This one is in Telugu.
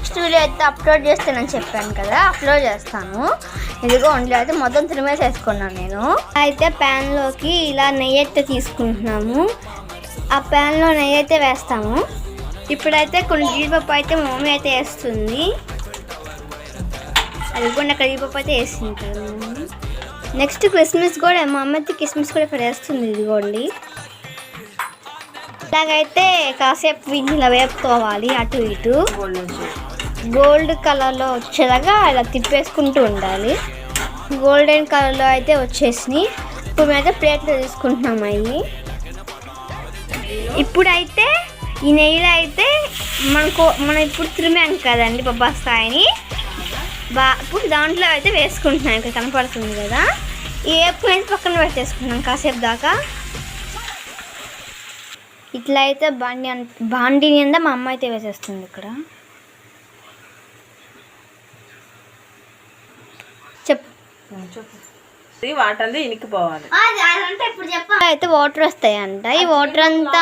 నెక్స్ట్ వీడియో అయితే అప్లోడ్ చేస్తానని చెప్పాను కదా, అప్లోడ్ చేస్తాను. ఇదిగో వండి అయితే మొత్తం తిరిమేసేసుకున్నాను నేను. అయితే ప్యాన్లోకి ఇలా నెయ్యి అయితే తీసుకుంటున్నాము. ఆ ప్యాన్లో నెయ్యి అయితే వేస్తాము. ఇప్పుడైతే కొన్ని జీడిపప్పు అయితే మా మమ్మీ అయితే వేస్తుంది. అది కూడా జీడిపప్పు అయితే వేస్తుంటారు. నెక్స్ట్ కిస్మిస్ కూడా మా అమ్మ అయితే కిస్మిస్ కూడా ఇక్కడ వేస్తుంది. ఇదిగోండి ఇలాగైతే కాసేపు వీటిని ఇలా వేపుకోవాలి. అటు ఇటు గోల్డ్ కలర్లో వచ్చేలాగా ఇలా తిప్పేసుకుంటూ ఉండాలి. గోల్డెన్ కలర్లో అయితే వచ్చేసినాయి. ఇప్పుడు మేమైతే ప్లేట్లో తీసుకుంటున్నాం అవి. ఇప్పుడైతే ఈ నెయ్యిలో అయితే మనం ఇప్పుడు తిరిమాం కదండి బొబ్బాస్తాయిని, ఇప్పుడు దాంట్లో అయితే వేసుకుంటున్నాం. ఇక్కడ కనపడుతుంది కదా, ఈ వేపుకుని అయితే పక్కన పెట్టేసుకున్నాం కాసేపు దాకా. ఇట్లా అయితే బాండి నిండా మా అమ్మ అయితే వేసేస్తుంది. ఇక్కడ వాటర్ అంతా ఇనికిపోవాలి. అయితే వాటర్ వస్తాయంట. ఈ వాటర్ అంతా